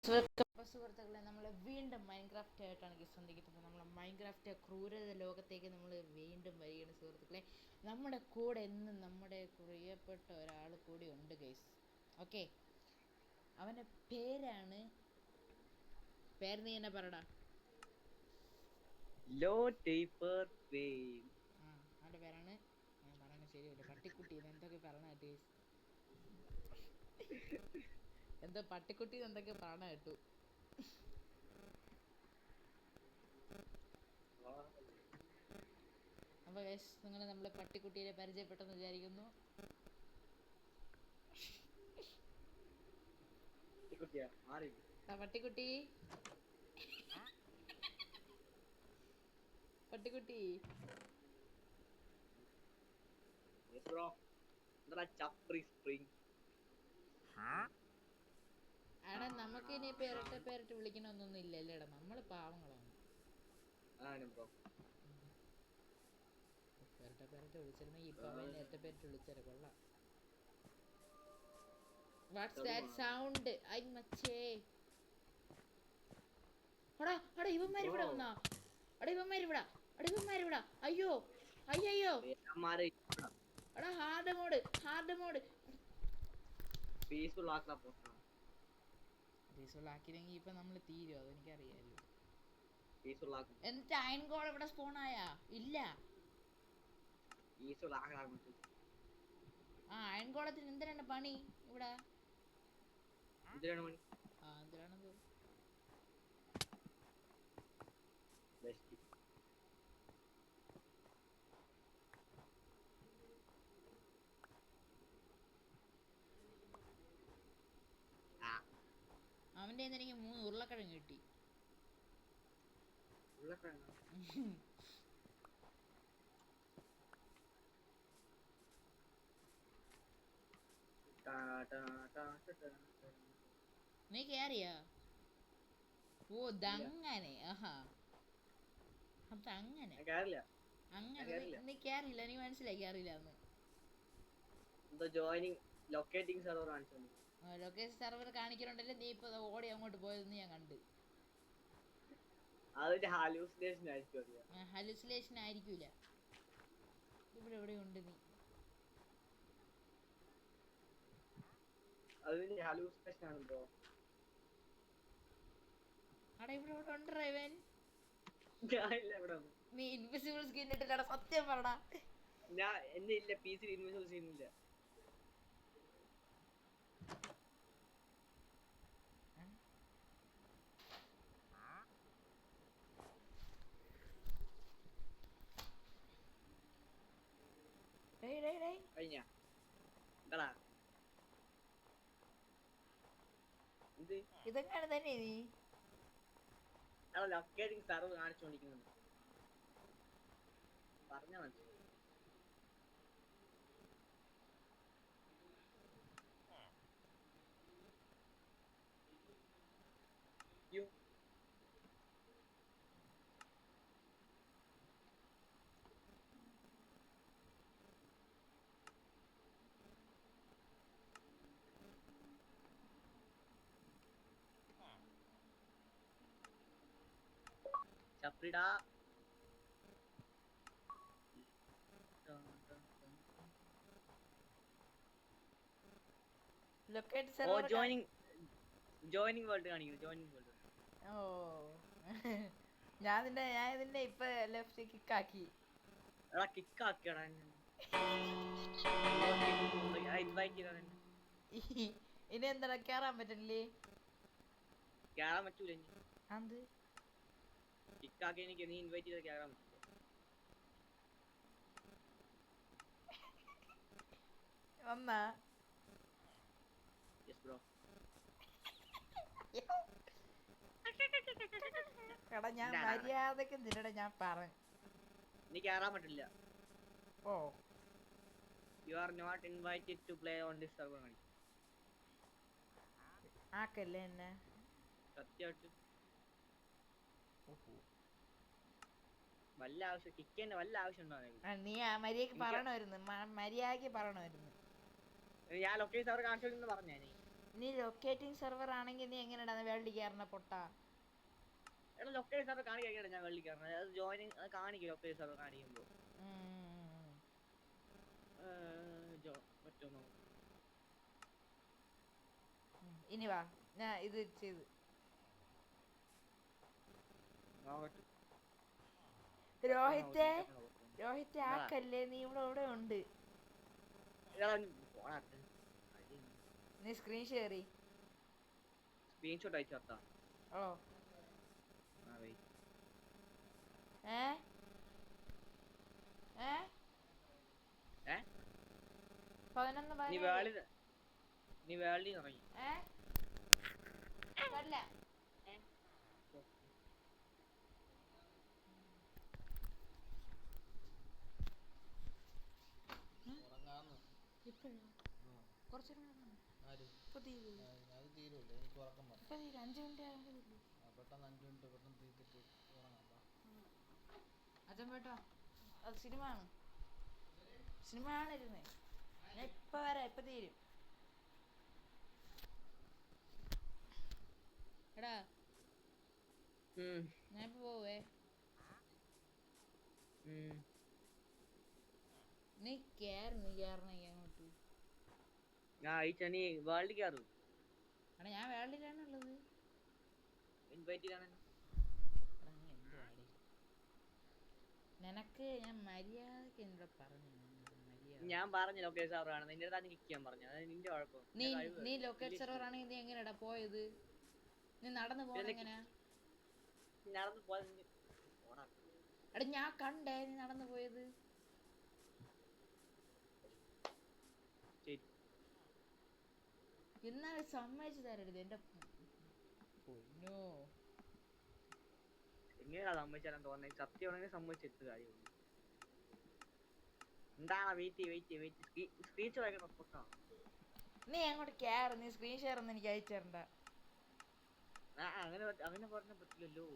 സുഹൃത്തുക്കളെ നമ്മൾ വീണ്ടും മൈൻക്രാഫ്റ്റ് ആയിട്ടാണ് സന്ധിക്കുന്നത്. നമ്മൾ മൈൻക്രാഫ്റ്റ് ക്രൂരത ലോകത്തേക്ക് നമ്മൾ വീണ്ടും വരികയാണ് സുഹൃത്തുക്കളെ. നമ്മുടെ കൂടെ എന്നും നമ്മുടെ പ്രിയപ്പെട്ട ഒരാൾ കൂടി ഉണ്ട് ഗൈസ്. ഓക്കെ, അവൻ്റെ പേരാണ്, പേര് നീ എന്നെ പറടാ. അവൻ്റെ പേരാണ്, ഞാൻ പറയണ ശരിയല്ല, പട്ടിക്കുട്ടി എന്തൊക്കെ പറഞ്ഞ കേട്ടു ഗൈസ്. എന്തോ പട്ടിക്കുട്ടി എന്തൊക്കെ പറഞ്ഞ കേട്ടു. അപ്പോൾ ഗൈസ്, നിങ്ങൾ നമ്മളെ പട്ടിക്കുട്ടിയെ പരിചയപ്പെട്ടെന്ന് വിചാരിക്കുന്നു. പട്ടിക്കുട്ടി പട്ടിക്കുട്ടി എടാ, നമുക്ക് ഇനി പേരിട്ട് വിളിക്കണമെന്നൊന്നും ഇല്ലല്ലേടാ, നമ്മള് പാവങ്ങളാണ്. പേരിട്ട് വിളിച്ചിരുന്നെങ്കിൽ ഇപ്പൊ അവൻ നേരത്തെ പേരിട്ട് വിളിച്ചേരെ കൊള്ളാം. What's that sound? ഐ മച്ചേ, എടാ ഇവന്മാർ ഇവിടെ വന്നാ. ഇവന്മാരിവിടാ. അയ്യോ അയ്യോ, എടാ ഹാർഡ് മോഡ് പീസ്ഫുൾ ആക്കിയില്ലെങ്കിൽ ഇപ്പൊ നമ്മള് തീരും, അതെനിക്കറിയാലോ. എന്നിട്ട് അയൺ ഗോൾ ഇവിടെ സ്പോണായാ? ഇല്ല. അയൺ ഗോളത്തിന് എന്തിനാണ് പണി ഇവിടെ? എന്തിനാണത്? അവന്റെ എനിക്ക് 3 ഉരുളക്കിഴങ്ങ് കിട്ടി. നീ കേറിയാ? ഓ ദങ്ങനെ. അതങ്ങനെ നീ കേറില്ല, നീ മനസ്സിലായി കേറില്ല എന്ന്. ലൊക്കേറ്റിംഗ് സെർവർ കാണിക്കണുണ്ടല്ലേ, നീ ഇപ്പൊ ഓടി അങ്ങോട്ട് പോയതെന്ന് ഞാൻ കണ്ട്. ഹലൂസിനേഷൻ ആയിരിക്കൂല, ഇവിടെ എവിടെ ഉണ്ട് നീ? അവിടെ ഇവിടെ ഉണ്ടോ ഇവൻ? നീ ഇൻവിസിബിൾ സ്കിൻ ഇട്ടില്ലടാ, സത്യം പറടാ. ഇതെങ്ങനെ തന്നെ നീ ലൊക്കേറ്റിംഗ് സെർവർ കാണിച്ചോണ്ടിരിക്കുന്നുണ്ട്, പറഞ്ഞാ മനസ്സിലായി. ചപ്രിടാ. ജോയിനിങ് വേൾഡ് കാണിക്കുന്നു, ജോയിനിങ് വേൾഡ്. ഞാൻ ഇതിന്റെ ഇപ്പൊ ലെഫ്റ്റ് കിക്കാക്കി. ഇനി എന്താ കേറാൻ പറ്റില്ലേ? കേറാൻ പറ്റൂല. എന്ത് കിക്കാക്കി എനിക്ക് നീ ഇൻവൈറ്റ് ചെയ്ത് കേറാൻ പറ്റില്ല. വന്നാ എടാ ഞാൻ മര്യാദക്ക് നിന്നട ഞാൻ പറഞ്ഞു. നീ കേറാൻ പറ്റില്ല. Oh, you are not invited to play on this server കാണിക്കും. ആക്കല്ലേ എന്നെ സത്യമായിട്ട് വല്ല ആവശ്യം കിക്കേന്റെ വല്ല ആവശ്യം ഉണ്ടോ? നീ മര്യാദക്ക് പറയണമായിരുന്നു. ഞാൻ ലൊക്കേഷൻ സെർവർ കാണിച്ചോന്ന് പറഞ്ഞേ. നീ ലൊക്കേറ്റിംഗ് സെർവർ ആണെങ്കിൽ നീ എങ്ങനെയാ വേൾഡിൽ കയറണ പൊട്ടാ? എടാ ലൊക്കേഷൻ സെർവർ കാണിക്കാൻ ഞാൻ വെള്ളി കയറണം. അത് ജോയിനിങ് കാണിക്കും ലൊക്കേഷൻ സെർവർ കാണിക്കുമ്പോ. പറ്റുമോ? ഇനി വാ, ഞാൻ ഇത് ചെയ്ത് രോഹിത്തെ രോഹിത്തെ ആക്കല്ലേ, നീ ഇവിടെ ഉണ്ട്. നീ സ്ക്രീൻഷോട്ട് അയച്ചാ. ഓ ഏ ഏ 11 നീ വേളി ഇറങ്ങി. അല്ല അത് സിനിമ ആണിരുന്നേ. ഞാൻ ഇപ്പൊ വരാം, ഇപ്പൊ തീരും. എടാ ഞാൻ ഇപ്പൊ പോവേ. നീ കേറണെങ്കി അങ്ങോട്ട്. നീ വേൾഡ് കയറും. എടാ ഞാൻ വേൾഡിലാണുള്ളത്. ഇൻവൈറ്റ് ചെയ്താണ്. നിനക്ക് ഞാൻ മര്യാദക്ക് എന്നോട് പറഞ്ഞു. ഞാൻ പറഞ്ഞ ലൊക്കേഷൻ സെർവർ ആണ്. നിന്റെ അടുത്ത് ക്ലിക്ക് ചെയ്യാൻ പറഞ്ഞു. അത് നിന്റെ കുഴപ്പം. നീ ലൊക്കേഷൻ സെർവർ ആണെങ്കിൽ നീ എങ്ങനെയാടാ പോയത്? നീ നടന്നു പോണ എങ്ങനെയാ? നടന്നു പോയത് എടാ ഞാൻ കണ്ടേ നീ നടന്നു പോയത്. എന്നാലും സമ്മതിച്ചു തരരുത് എന്റെ പൊന്നോ. എങ്ങനെയാ സമ്മതിച്ചാലും തോന്നുന്നത്? സത്യമാണെങ്കിൽ സമ്മതിച്ചെടുത്ത കാര്യമുള്ളൂ. എന്താണ് സ്ക്രീൻഷോട്ട്? നീ അങ്ങോട്ട് കേറ്. നീ സ്ക്രീൻ ഷെയർ ഒന്നും എനിക്ക് അയച്ചു തരണ്ട. അങ്ങനെ പറഞ്ഞാൽ പറ്റില്ലല്ലോ.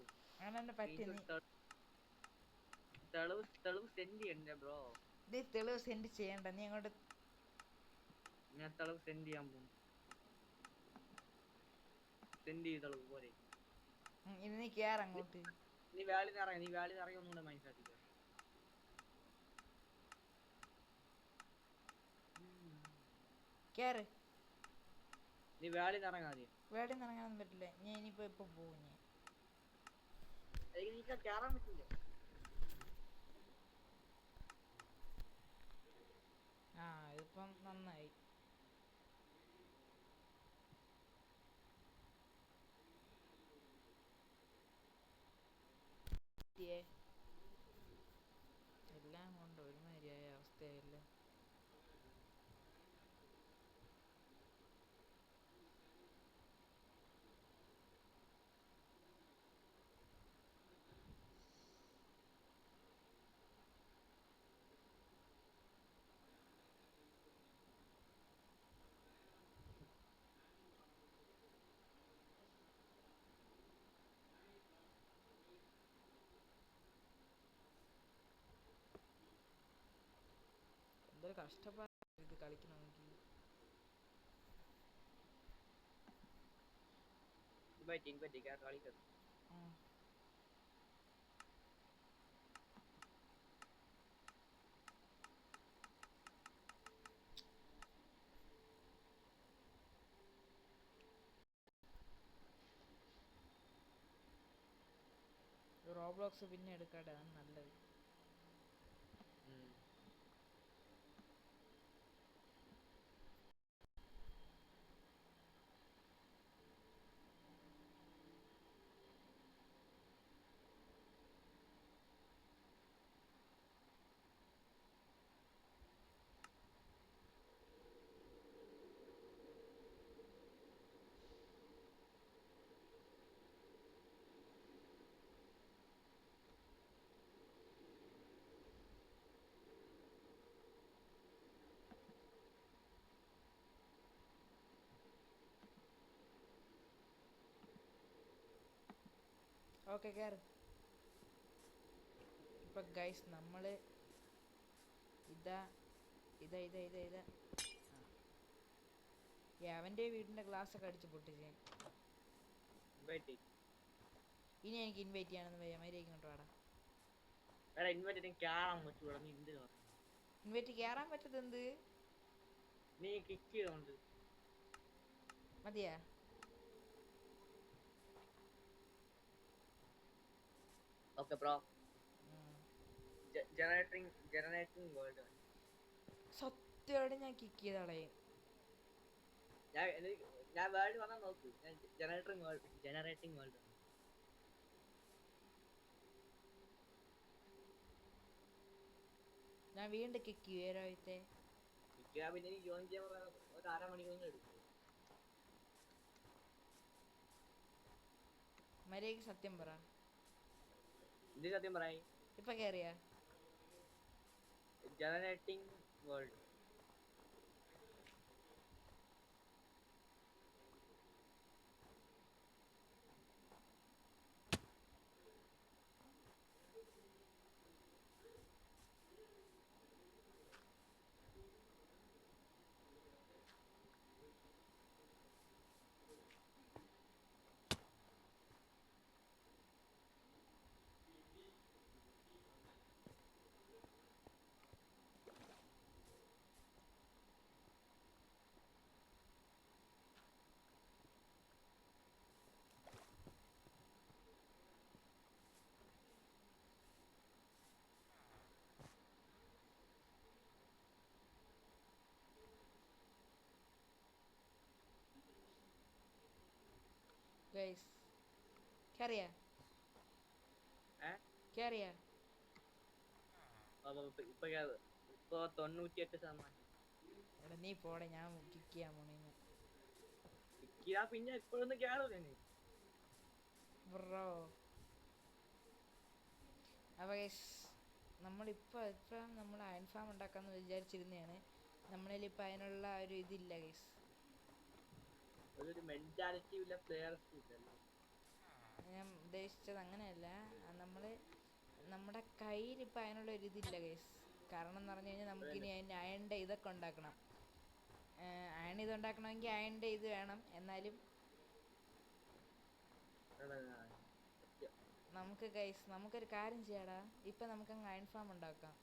അങ്ങനെ പറ്റി. തെളിവ് സെൻഡ് ചെയ്യണ്ടേ ബ്രോ? നീ തെളിവ് സെൻഡ് ചെയ്യണ്ട. നീ അങ്ങോട്ട്. ഞാൻ തെളിവ് സെൻഡ് ചെയ്യാൻ പോകും. സെൻഡ് ചെയ്ത് തെളിവ് പോലെ. ഇനി നീ കേറ് അങ്ങോട്ട്. നീ വേളി നിറങ്ങി ഒന്നുകൂടെ മനസ്സിലാക്കിക്കോ. കേറ്. നീ വേളി നിറങ്ങാതെ. വേളി നിറങ്ങാനൊന്നും പറ്റില്ല. ഞാൻ ഇനിയിപ്പോ പോകും. എനിക്ക് കേറാൻ പറ്റില്ല. ഇതിപ്പം നന്നായി. എല്ലാം കൊണ്ട് ഒരുമാതിരിയായ അവസ്ഥയായില്ല. എന്തൊരു കഷ്ടപ്പാട് ഇത് കളിക്കണമെങ്കിൽ. കളിക്കും. റോബ്ലോക്സ് പിന്നെ എടുക്കാട്ടെ, അതാണ് നല്ലത്. ഓക്കെ കേറ്. ഇപ്പൊ ഗൈസ് നമ്മള് ഇതാ അവന്റെ വീടിന്റെ ഗ്ലാസ് ഒക്കെ അടിച്ച് പൊട്ടിച്ച് ഞാൻ. ഇൻവൈറ്റ് ഇനി എനിക്ക് ഇൻവൈറ്റ് ചെയ്യാനൊന്നും വയ്യ, മര്യാദയ്ക്ക് ഇങ്ങോട്ട് വാടാ. എടാ ഇൻവൈറ്റ് കേറാൻ പറ്റൂടാ, നീ എന്ത് ഇൻവൈറ്റ് കയറാൻ പറ്റത് എന്ത്? നീ കിക്ക് ചെയ്തോണ്ട് മതിയാ? Okay bro. Generating world. സത്യമായിട്ട് ഞാൻ കിക്ക് ചെയ്താളേ. ഞാൻ വേൾഡ് വന്നാൽ നോക്ക്, ഞാൻ ജനറേറ്റിംഗ് വേൾഡ്. ഞാൻ വീണ്ടും കിക്ക് ചെയ്യുവോത്തെ. കിക്ക് പിന്നെ എനിക്ക് ജോയിൻ ചെയ്യാൻ ഒരു അരമണിക്കൂർ എടുക്കും. മര്യാദയ്ക്ക് സത്യം പറ. എന്ത് സത്യം പറയാ? ഇപ്പൊ കേറിയാ ജനറേറ്റിംഗ് വേൾഡ്. ഗൈസ്? കേറിയാ? കേറിയാ? ഇപ്പൊ 98%. എടാ നീ പോടെ, ഞാൻ കിക്ക് ചെയ്യാൻ പോണേന്ന്. പിന്നെ ഇപ്പോഴൊന്നും കേറൂല നീ ബ്രോ. അപ്പോൾ ഗൈസ്, ഇപ്പം നമ്മൾ അയൺ ഫാം ഉണ്ടാക്കാമെന്ന് വിചാരിച്ചിരുന്നതാണ്. നമ്മളിലിപ്പോൾ അതിനുള്ള ഒരു ഇതില്ല ഗൈസ്. ഒരു മെന്റാലിറ്റി ഇല്ല, പ്ലെയേഴ്സ് ഇല്ലല്ലോ. ഞാൻ ഉദ്ദേശിച്ചത് അങ്ങനെയല്ല, നമ്മുടെ കയ്യിൽ ഇപ്പം അതിനുള്ള ഒരു ഇതില്ല ഗൈസ്. കാരണം എന്ന് പറഞ്ഞു കഴിഞ്ഞാൽ നമുക്കിനി അതിൻ്റെ അയണിൻ്റെ ഇതൊക്കെ ഉണ്ടാക്കണം. അയൺ ഇതുണ്ടാക്കണമെങ്കിൽ അയണിൻ്റെ ഇത് വേണം. എന്നാലും നമുക്ക് ഗൈസ്, നമുക്കൊരു കാര്യം ചെയ്യാടാ. ഇപ്പം നമുക്കങ്ങ് അയൺ ഫാം ഉണ്ടാക്കാം.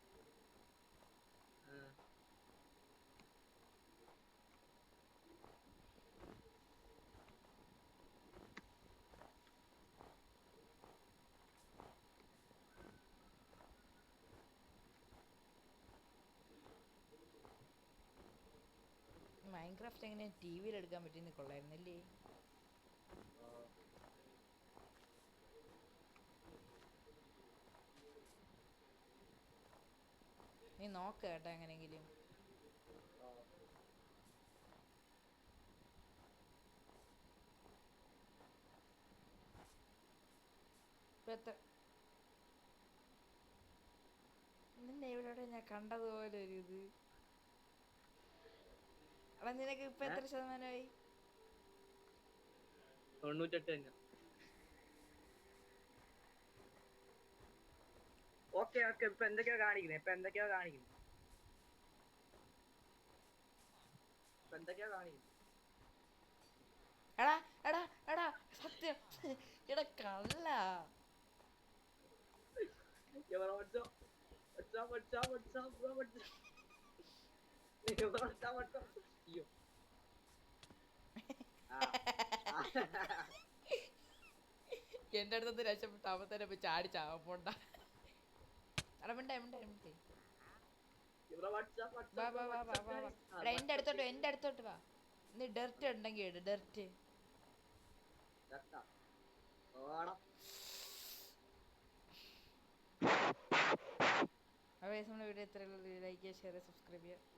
മൈൻക്രാഫ്റ്റ് എങ്ങനെ ടി വിയിൽ എടുക്കാൻ പറ്റിയെന്ന് കൊള്ളായിരുന്നല്ലേ? നീ നോക്ക് കേട്ടോ എങ്ങനെയെങ്കിലും. നിന്നെ ഇവിടെ ഞാൻ കണ്ടതുപോലെ ഒരു ഇത്. എടാ നിനക്ക് ഇപ്പൊ എത്ര ശതമാനമായി? 98. ഓക്കെ ഇപ്പൊ എന്തൊക്കെയാ കാണിക്കുന്നത്? എടാ സത്യം. എടാ കള്ള. എന്റെ അടുത്ത് രക്ഷപ്പെട്ട അവത്തന്നെ പോയി ചാടി ചാവപ്പോണ്ട. എടാ മിണ്ടേ. വാ. എന്റെ അടുത്തോട്ട് വാ. നീ ഡെർട്ട് ഉണ്ടെങ്കിൽ ഡെർട്ട്. അപ്പോൾ നമ്മുടെ വീഡിയോ ഇത്രയുള്ള. ലൈക്ക് ചെയ്യുക, ഷെയർ ചെയ്യുക, സബ്സ്ക്രൈബ് ചെയ്യുക.